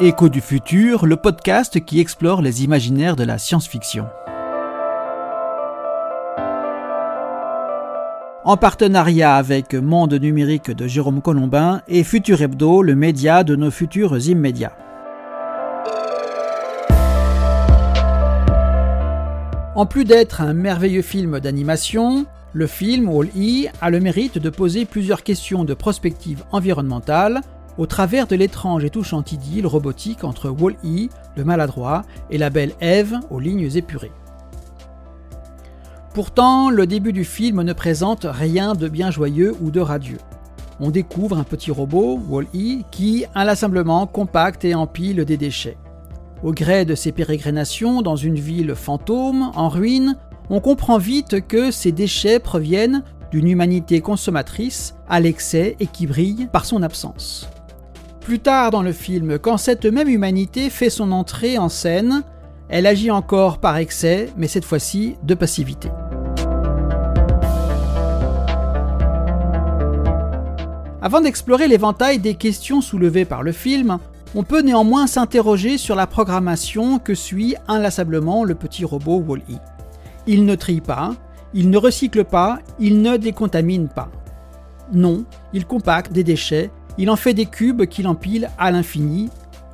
Écho du futur, le podcast qui explore les imaginaires de la science-fiction. En partenariat avec Monde numérique de Jérôme Colombin et Futur Hebdo, le média de nos futurs immédiats. En plus d'être un merveilleux film d'animation, le film Wall-E a le mérite de poser plusieurs questions de prospective environnementale au travers de l'étrange et touchante idylle robotique entre Wall-E, le maladroit, et la belle Eve aux lignes épurées. Pourtant, le début du film ne présente rien de bien joyeux ou de radieux. On découvre un petit robot, Wall-E, qui inlassablement compacte et empile des déchets. Au gré de ses pérégrinations dans une ville fantôme, en ruine, on comprend vite que ces déchets proviennent d'une humanité consommatrice à l'excès et qui brille par son absence. Plus tard dans le film, quand cette même humanité fait son entrée en scène, elle agit encore par excès, mais cette fois-ci de passivité. Avant d'explorer l'éventail des questions soulevées par le film, on peut néanmoins s'interroger sur la programmation que suit inlassablement le petit robot Wall-E. Il ne trie pas, il ne recycle pas, il ne décontamine pas. Non, il compacte des déchets, il en fait des cubes qu'il empile à l'infini,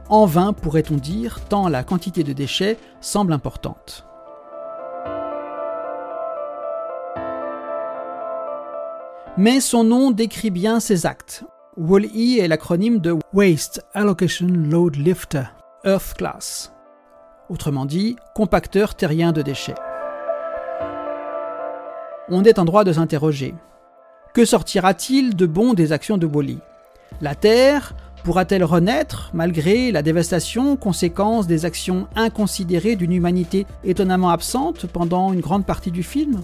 en vain pourrait-on dire, tant la quantité de déchets semble importante. Mais son nom décrit bien ses actes. Wall-E est l'acronyme de Waste Allocation Load Lifter, Earth Class. Autrement dit, compacteur terrien de déchets. On est en droit de s'interroger. Que sortira-t-il de bon des actions de Wall-E ? La Terre pourra-t-elle renaître malgré la dévastation, conséquence des actions inconsidérées d'une humanité étonnamment absente pendant une grande partie du film ?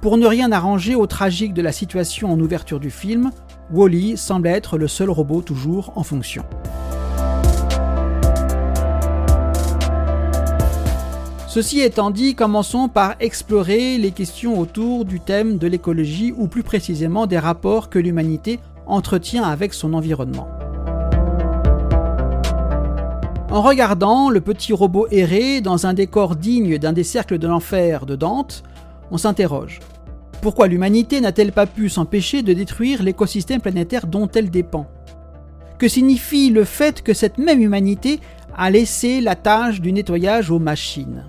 Pour ne rien arranger au tragique de la situation en ouverture du film, Wall-E semble être le seul robot toujours en fonction. Ceci étant dit, commençons par explorer les questions autour du thème de l'écologie ou plus précisément des rapports que l'humanité entretient avec son environnement. En regardant le petit robot errer dans un décor digne d'un des cercles de l'enfer de Dante, on s'interroge. Pourquoi l'humanité n'a-t-elle pas pu s'empêcher de détruire l'écosystème planétaire dont elle dépend ? Que signifie le fait que cette même humanité a laissé la tâche du nettoyage aux machines ?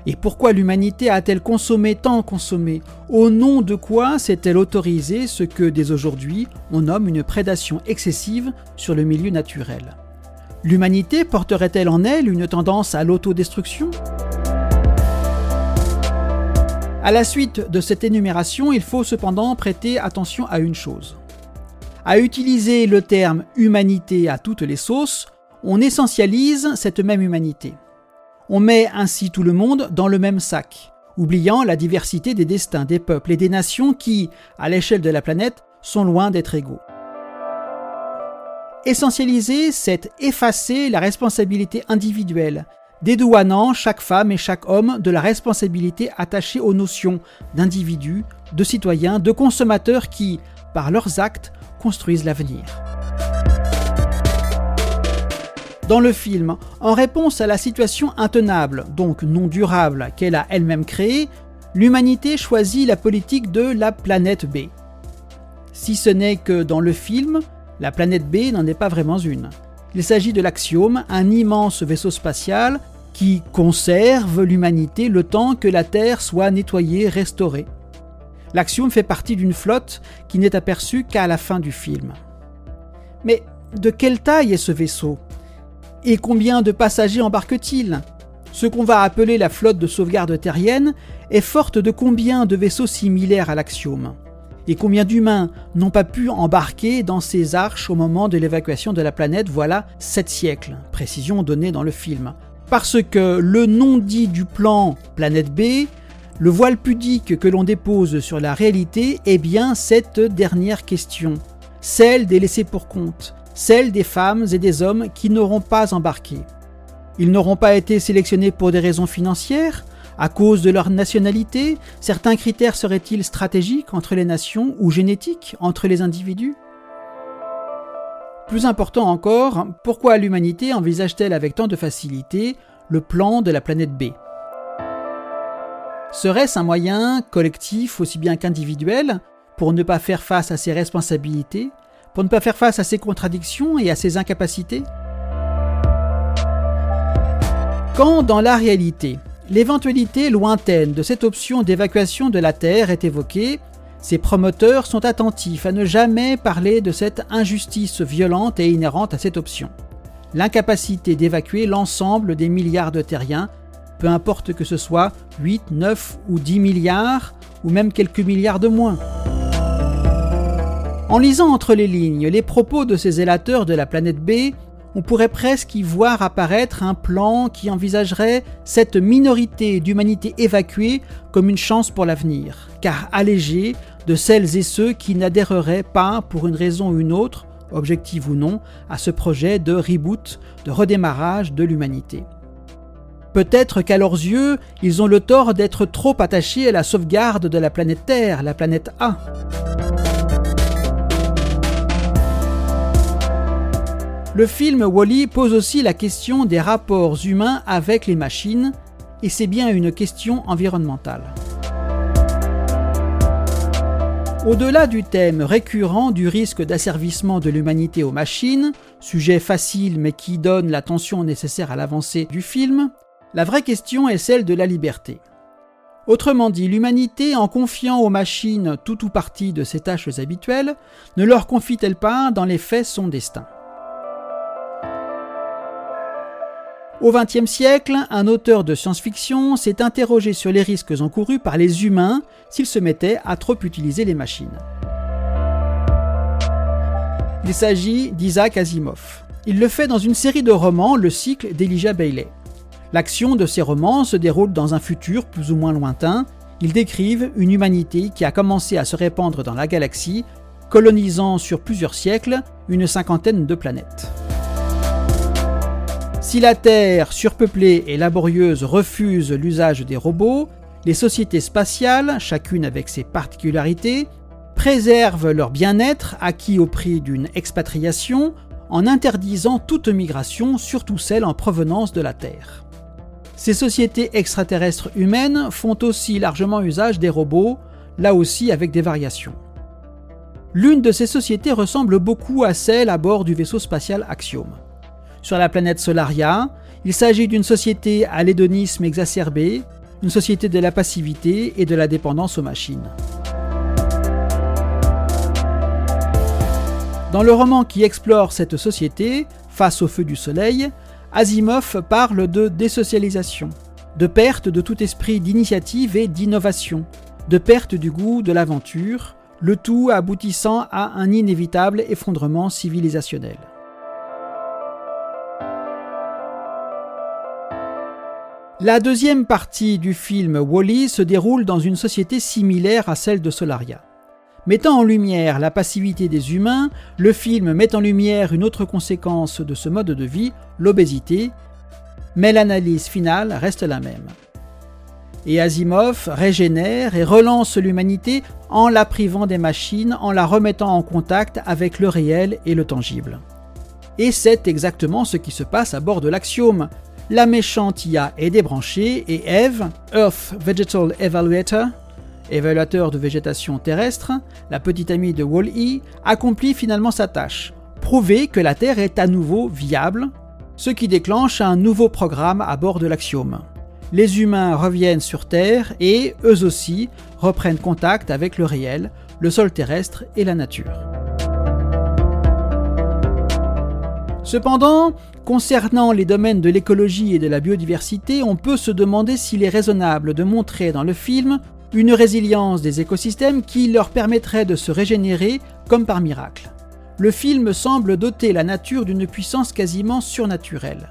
Et pourquoi l'humanité a-t-elle tant consommé ? Au nom de quoi s'est-elle autorisée ce que, dès aujourd'hui, on nomme une prédation excessive sur le milieu naturel ? L'humanité porterait-elle en elle une tendance à l'autodestruction ? À la suite de cette énumération, il faut cependant prêter attention à une chose. À utiliser le terme « humanité » à toutes les sauces, on essentialise cette même humanité. On met ainsi tout le monde dans le même sac, oubliant la diversité des destins des peuples et des nations qui, à l'échelle de la planète, sont loin d'être égaux. Essentialiser, c'est effacer la responsabilité individuelle, dédouanant chaque femme et chaque homme de la responsabilité attachée aux notions d'individus, de citoyens, de consommateurs qui, par leurs actes, construisent l'avenir. Dans le film, en réponse à la situation intenable, donc non durable, qu'elle a elle-même créée, l'humanité choisit la politique de la planète B. Si ce n'est que dans le film, la planète B n'en est pas vraiment une. Il s'agit de l'Axiom, un immense vaisseau spatial qui conserve l'humanité le temps que la Terre soit nettoyée, restaurée. L'Axiom fait partie d'une flotte qui n'est aperçue qu'à la fin du film. Mais de quelle taille est ce vaisseau ? Et combien de passagers embarque-t-il ? Ce qu'on va appeler la flotte de sauvegarde terrienne est forte de combien de vaisseaux similaires à l'Axiom ? Et combien d'humains n'ont pas pu embarquer dans ces arches au moment de l'évacuation de la planète voilà 7 siècles, précision donnée dans le film. Parce que le non-dit du plan Planète B, le voile pudique que l'on dépose sur la réalité est bien cette dernière question, celle des laissés pour compte, celle des femmes et des hommes qui n'auront pas embarqué. Ils n'auront pas été sélectionnés pour des raisons financières ? À cause de leur nationalité, certains critères seraient-ils stratégiques entre les nations ou génétiques entre les individus ? Plus important encore, pourquoi l'humanité envisage-t-elle avec tant de facilité le plan de la planète B? Serait-ce un moyen collectif aussi bien qu'individuel pour ne pas faire face à ses responsabilités, pour ne pas faire face à ses contradictions et à ses incapacités? Quand, dans la réalité, l'éventualité lointaine de cette option d'évacuation de la Terre est évoquée, ses promoteurs sont attentifs à ne jamais parler de cette injustice violente et inhérente à cette option. L'incapacité d'évacuer l'ensemble des milliards de terriens, peu importe que ce soit 8, 9 ou 10 milliards, ou même quelques milliards de moins. En lisant entre les lignes les propos de ces zélateurs de la planète B, on pourrait presque y voir apparaître un plan qui envisagerait cette minorité d'humanité évacuée comme une chance pour l'avenir, car allégée de celles et ceux qui n'adhéreraient pas, pour une raison ou une autre, objective ou non, à ce projet de reboot, de redémarrage de l'humanité. Peut-être qu'à leurs yeux, ils ont le tort d'être trop attachés à la sauvegarde de la planète Terre, la planète A. Le film Wall-E pose aussi la question des rapports humains avec les machines, et c'est bien une question environnementale. Au-delà du thème récurrent du risque d'asservissement de l'humanité aux machines, sujet facile mais qui donne la tension nécessaire à l'avancée du film, la vraie question est celle de la liberté. Autrement dit, l'humanité, en confiant aux machines tout ou partie de ses tâches habituelles, ne leur confie-t-elle pas dans les faits son destin? Au XXe siècle, un auteur de science-fiction s'est interrogé sur les risques encourus par les humains s'ils se mettaient à trop utiliser les machines. Il s'agit d'Isaac Asimov. Il le fait dans une série de romans, le cycle d'Elijah Baley. L'action de ces romans se déroule dans un futur plus ou moins lointain. Ils décrivent une humanité qui a commencé à se répandre dans la galaxie, colonisant sur plusieurs siècles une cinquantaine de planètes. Si la Terre, surpeuplée et laborieuse, refuse l'usage des robots, les sociétés spatiales, chacune avec ses particularités, préservent leur bien-être acquis au prix d'une expatriation en interdisant toute migration, surtout celle en provenance de la Terre. Ces sociétés extraterrestres humaines font aussi largement usage des robots, là aussi avec des variations. L'une de ces sociétés ressemble beaucoup à celle à bord du vaisseau spatial Axiom. Sur la planète Solaria, il s'agit d'une société à l'hédonisme exacerbé, une société de la passivité et de la dépendance aux machines. Dans le roman qui explore cette société, Face au feu du soleil, Asimov parle de désocialisation, de perte de tout esprit d'initiative et d'innovation, de perte du goût de l'aventure, le tout aboutissant à un inévitable effondrement civilisationnel. La deuxième partie du film Wall-E se déroule dans une société similaire à celle de Solaria. Mettant en lumière la passivité des humains, le film met en lumière une autre conséquence de ce mode de vie, l'obésité, mais l'analyse finale reste la même. Et Asimov régénère et relance l'humanité en la privant des machines, en la remettant en contact avec le réel et le tangible. Et c'est exactement ce qui se passe à bord de l'Axiom. La méchante IA est débranchée et Eve, Earth Vegetal Evaluator, évaluateur de végétation terrestre, la petite amie de Wall-E, accomplit finalement sa tâche, prouver que la Terre est à nouveau viable, ce qui déclenche un nouveau programme à bord de l'Axiom. Les humains reviennent sur Terre et, eux aussi, reprennent contact avec le réel, le sol terrestre et la nature. Cependant, concernant les domaines de l'écologie et de la biodiversité, on peut se demander s'il est raisonnable de montrer dans le film une résilience des écosystèmes qui leur permettrait de se régénérer comme par miracle. Le film semble doter la nature d'une puissance quasiment surnaturelle.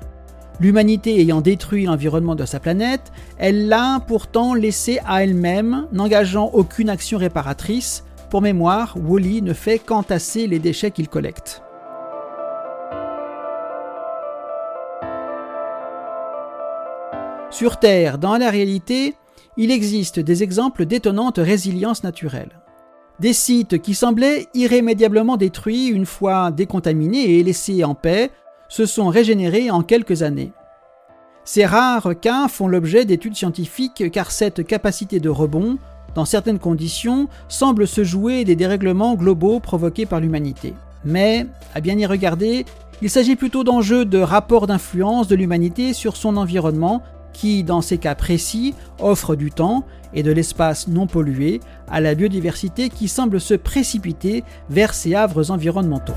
L'humanité ayant détruit l'environnement de sa planète, elle l'a pourtant laissé à elle-même, n'engageant aucune action réparatrice. Pour mémoire, Wall-E ne fait qu'entasser les déchets qu'il collecte. Sur Terre, dans la réalité, il existe des exemples d'étonnante résilience naturelle. Des sites qui semblaient irrémédiablement détruits une fois décontaminés et laissés en paix se sont régénérés en quelques années. Ces rares cas font l'objet d'études scientifiques car cette capacité de rebond, dans certaines conditions, semble se jouer des dérèglements globaux provoqués par l'humanité. Mais, à bien y regarder, il s'agit plutôt d'enjeux de rapport d'influence de l'humanité sur son environnement qui, dans ces cas précis, offre du temps et de l'espace non pollué à la biodiversité qui semble se précipiter vers ces havres environnementaux.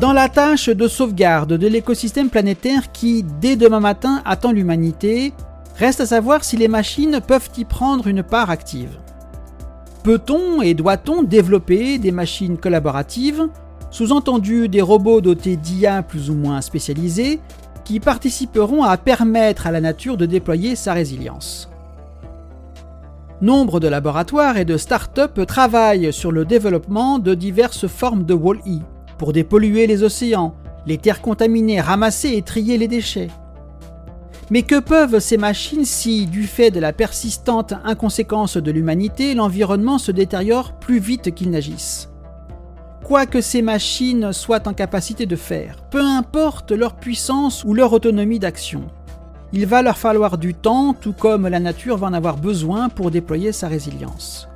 Dans la tâche de sauvegarde de l'écosystème planétaire qui, dès demain matin, attend l'humanité, reste à savoir si les machines peuvent y prendre une part active. Peut-on et doit-on développer des machines collaboratives, sous-entendu des robots dotés d'IA plus ou moins spécialisés, qui participeront à permettre à la nature de déployer sa résilience? Nombre de laboratoires et de start-up travaillent sur le développement de diverses formes de Wall-E, pour dépolluer les océans, les terres contaminées, ramasser et trier les déchets. Mais que peuvent ces machines si, du fait de la persistante inconséquence de l'humanité, l'environnement se détériore plus vite qu'ils n'agissent? Quoi que ces machines soient en capacité de faire, peu importe leur puissance ou leur autonomie d'action, il va leur falloir du temps, tout comme la nature va en avoir besoin pour déployer sa résilience.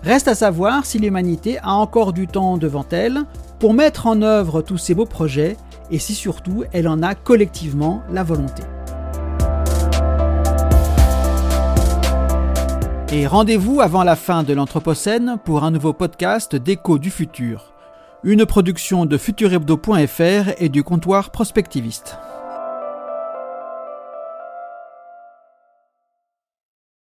Reste à savoir si l'humanité a encore du temps devant elle pour mettre en œuvre tous ces beaux projets et si surtout elle en a collectivement la volonté. Et rendez-vous avant la fin de l'Anthropocène pour un nouveau podcast d'Écho du futur, une production de futurhebdo.fr et du comptoir prospectiviste.